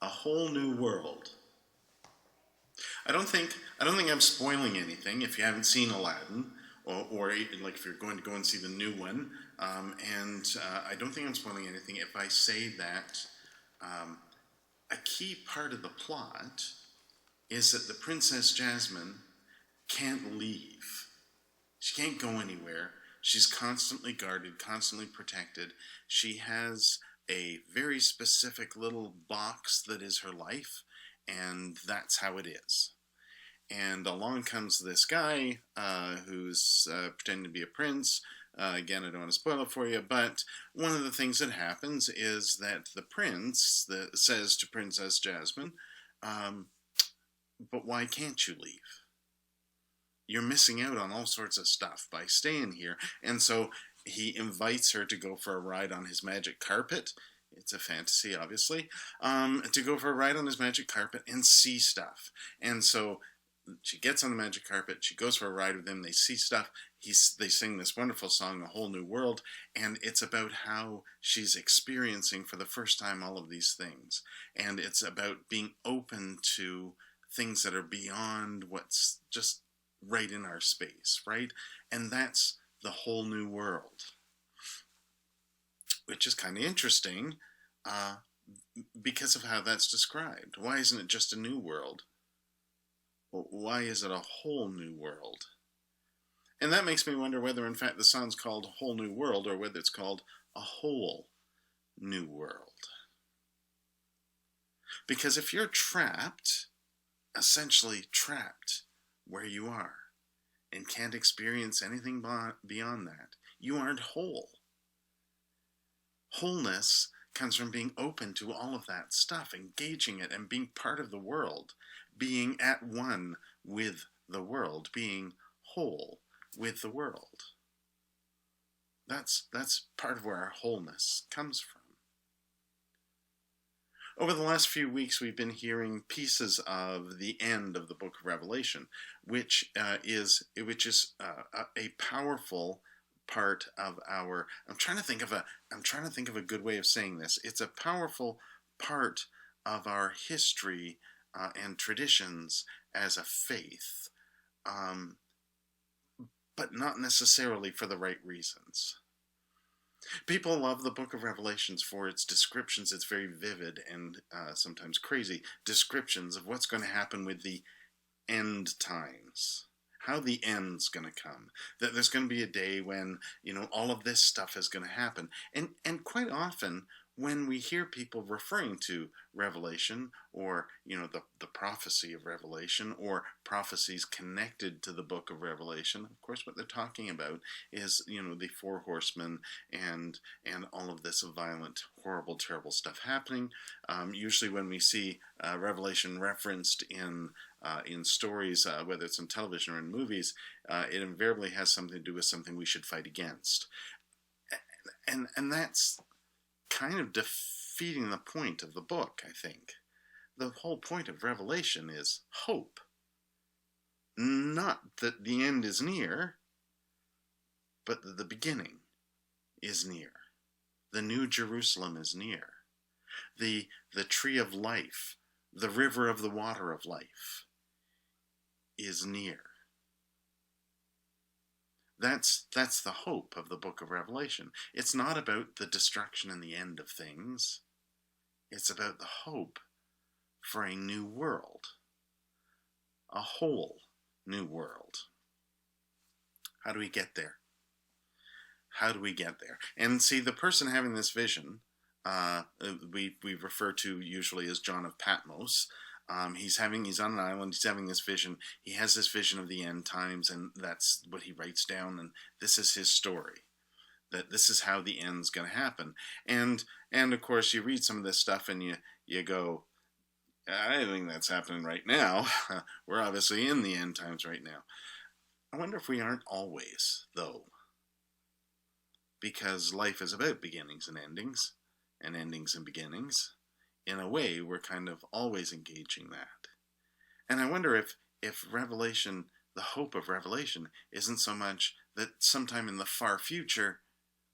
A Whole New World. I don't think I'm spoiling anything if you haven't seen Aladdin, or like if you're going to go and see the new one. And I don't think I'm spoiling anything if I say that um, a key part of the plot is that the Princess Jasmine can't leave. She can't go anywhere. She's constantly guarded, constantly protected. She has a very specific little box that is her life, and that's how it is. And along comes this guy who's pretending to be a prince. Again, I don't want to spoil it for you, but one of the things that happens is that the prince says to Princess Jasmine, um, "But why can't you leave? You're missing out on all sorts of stuff by staying here." And so he invites her to go for a ride on his magic carpet. It's a fantasy, obviously, to go for a ride on his magic carpet and see stuff. And so she gets on the magic carpet. She goes for a ride with him. They see stuff. They sing this wonderful song, "A Whole New World," and it's about how she's experiencing for the first time all of these things, and it's about being open to things that are beyond what's just right in our space, right? And that's the whole new world, which is kind of interesting uh, because of how that's described. Why isn't it just a new world? Well, why is it a whole new world? And that makes me wonder whether, in fact, the song's called "Whole New World" or whether it's called "A Whole New World." Because if you're trapped, essentially trapped where you are, and can't experience anything beyond that, you aren't whole. Wholeness comes from being open to all of that stuff, engaging it, and being part of the world, being at one with the world, being whole with the world. That's part of where our wholeness comes from. Over the last few weeks, we've been hearing pieces of the end of the Book of Revelation, which is a powerful part of our. I'm trying to think of a good way of saying this. It's a powerful part of our history and traditions as a faith, um, but not necessarily for the right reasons. People love the Book of Revelations for its descriptions. It's very vivid and sometimes crazy descriptions of what's going to happen with the end times, how the end's going to come, that there's going to be a day when all of this stuff is going to happen, and quite often when we hear people referring to Revelation, or the prophecy of Revelation, or prophecies connected to the book of Revelation, of course what they're talking about is the four horsemen and all of this violent, horrible, terrible stuff happening. Usually when we see Revelation referenced in stories, whether it's in television or in movies, it invariably has something to do with something we should fight against, and that's kind of defeating the point of the book, I think. The whole point of Revelation is hope. Not that the end is near, but that the beginning is near. The New Jerusalem is near. The tree of life, the river of the water of life, is near. That's the hope of the book of Revelation. It's not about the destruction and the end of things. It's about the hope for a new world. A whole new world. How do we get there? How do we get there? And see, the person having this vision, we refer to usually as John of Patmos. He's on an island. He's having this vision. He has this vision of the end times, and that's what he writes down. And this is his story. That this is how the end's going to happen. And of course, you read some of this stuff, and you go, I think that's happening right now. We're obviously in the end times right now. I wonder if we aren't always, though, because life is about beginnings and endings and beginnings. In a way, we're kind of always engaging that. And I wonder if Revelation, the hope of Revelation, isn't so much that sometime in the far future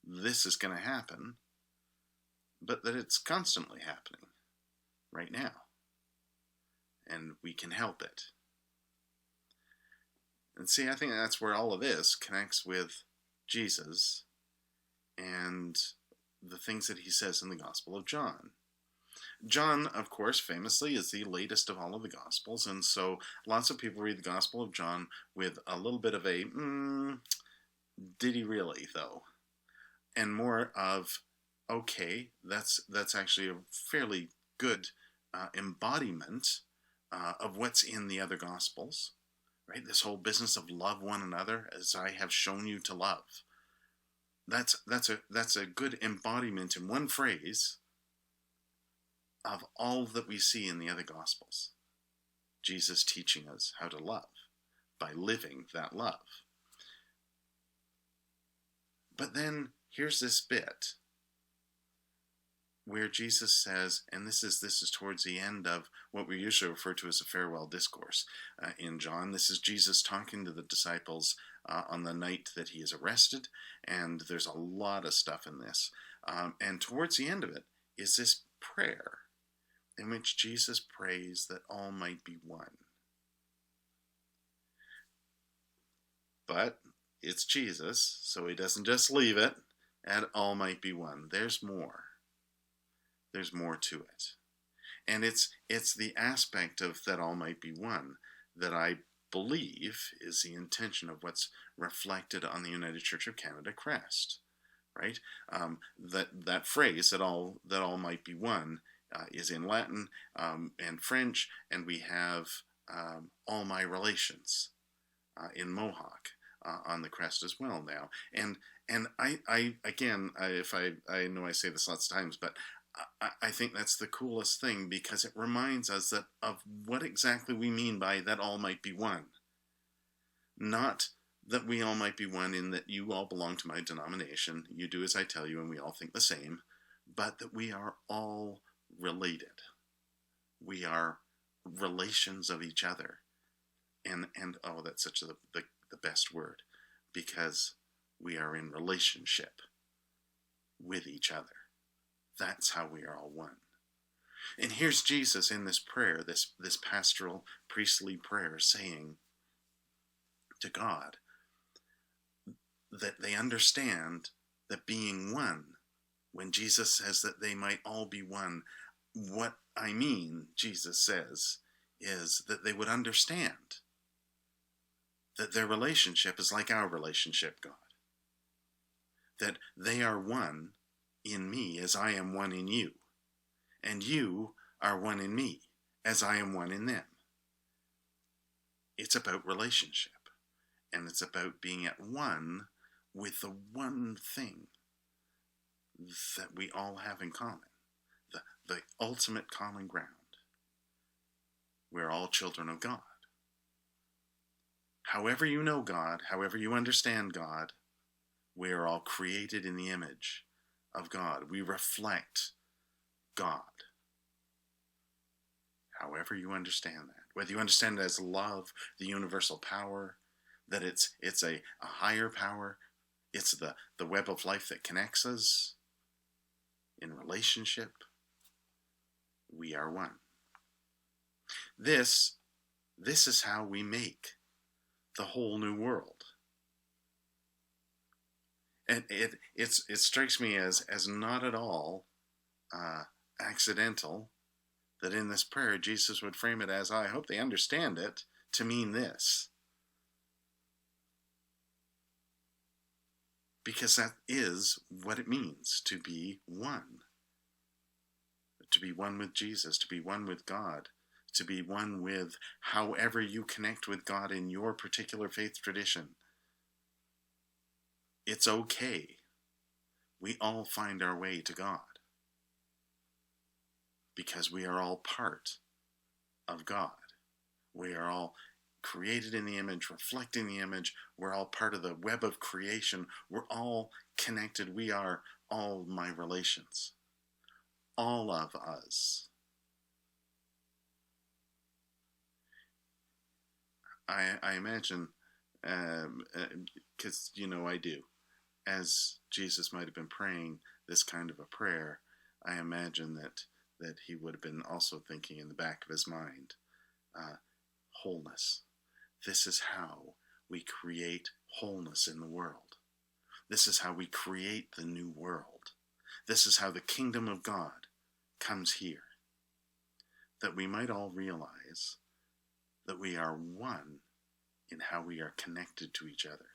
this is going to happen, but that it's constantly happening right now, and we can help it. And see, I think that's where all of this connects with Jesus and the things that he says in the Gospel of John. John, of course, famously is the latest of all of the Gospels, and so lots of people read the Gospel of John with a little bit of a, did he really, though? And more of, okay, that's actually a fairly good embodiment of what's in the other Gospels, right? This whole business of love one another as I have shown you to love. That's a good embodiment in one phrase of all that we see in the other Gospels. Jesus teaching us how to love by living that love. But then here's this bit where Jesus says, and this is towards the end of what we usually refer to as a farewell discourse in John. This is Jesus talking to the disciples on the night that he is arrested, and there's a lot of stuff in this. And towards the end of it is this prayer in which Jesus prays that all might be one. But it's Jesus, so he doesn't just leave it at all might be one. There's more. There's more to it. And it's the aspect of that all might be one that I believe is the intention of what's reflected on the United Church of Canada crest, right? That phrase that all might be one is in Latin and French, and we have all my relations in Mohawk on the crest as well now. And I again, I know I say this lots of times, but I think that's the coolest thing, because it reminds us that of what exactly we mean by that all might be one. Not that we all might be one in that you all belong to my denomination, you do as I tell you, and we all think the same, but that we are all related. We are relations of each other. And oh, that's such the best word, because we are in relationship with each other. That's how we are all one. And here's Jesus in this prayer, this pastoral priestly prayer, saying to God that they understand that being one, when Jesus says that they might all be one, what I mean, Jesus says, is that they would understand that their relationship is like our relationship, God. That they are one in me as I am one in you, and you are one in me as I am one in them. It's about relationship, and it's about being at one with the one thing that we all have in common, the ultimate common ground. We're all children of God. However you know God, however you understand God, we are all created in the image of God. We reflect God. However you understand that. Whether you understand it as love, the universal power, that it's a higher power, it's the web of life that connects us in relationship, we are one. This is how we make the whole new world. And it strikes me as not at all accidental that in this prayer Jesus would frame it as, I hope they understand it, to mean this. Because that is what it means to be one. To be one with Jesus, to be one with God, to be one with however you connect with God in your particular faith tradition. It's okay. We all find our way to God, because we are all part of God. We are all created in the image, reflecting the image. We're all part of the web of creation. We're all connected. We are all my relations. All of us. I imagine, because I do, as Jesus might have been praying this kind of a prayer, I imagine that that he would have been also thinking in the back of his mind. Wholeness. This is how we create wholeness in the world. This is how we create the new world. This is how the kingdom of God comes here. That we might all realize that we are one in how we are connected to each other.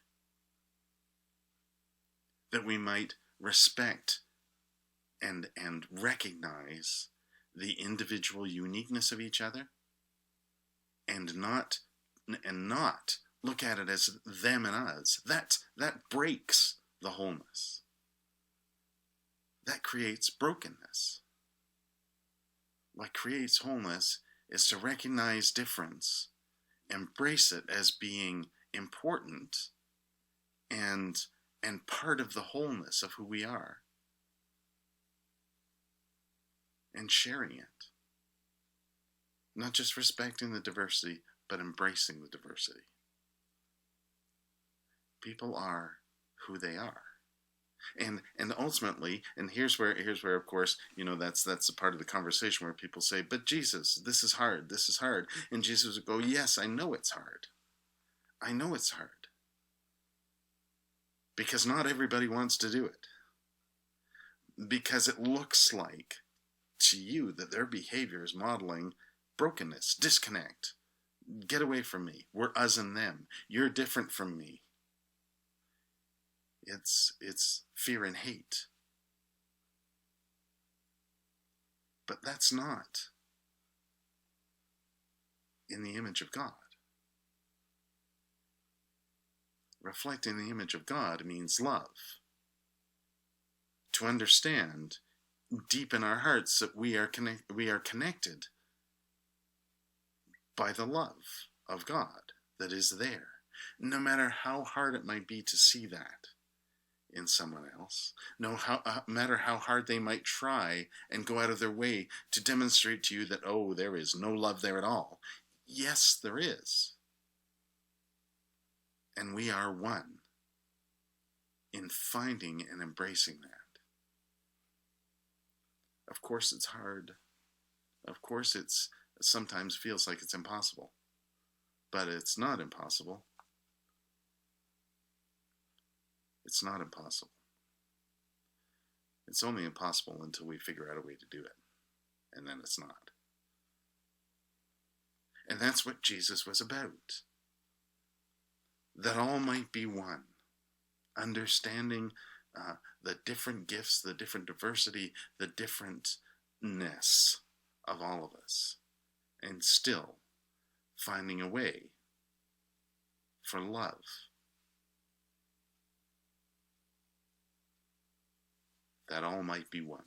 That we might respect and recognize the individual uniqueness of each other, and not look at it as them and us. That breaks the wholeness. That creates brokenness. What creates wholeness is to recognize difference, embrace it as being important and part of the wholeness of who we are, and sharing it. Not just respecting the diversity, but embracing the diversity. People are who they are. And ultimately, and here's where of course, that's a part of the conversation where people say, but Jesus, this is hard. And Jesus would go, yes, I know it's hard. I know it's hard. Because not everybody wants to do it. Because it looks like to you that their behavior is modeling brokenness, disconnect. Get away from me. We're us and them. You're different from me. It's fear and hate. But that's not in the image of God. Reflecting the image of God means love. To understand deep in our hearts that we are connected by the love of God that is there, no matter how hard it might be to see that in someone else, no matter how hard they might try and go out of their way to demonstrate to you that, oh, there is no love there at all. Yes, there is. And we are one in finding and embracing that. Of course it's hard. Of course it sometimes feels like it's impossible. But it's not impossible. It's not impossible. It's only impossible until we figure out a way to do it. And then it's not. And that's what Jesus was about. That all might be one. Understanding the different gifts, the different diversity, the differentness of all of us. And still finding a way for love. That all might be one.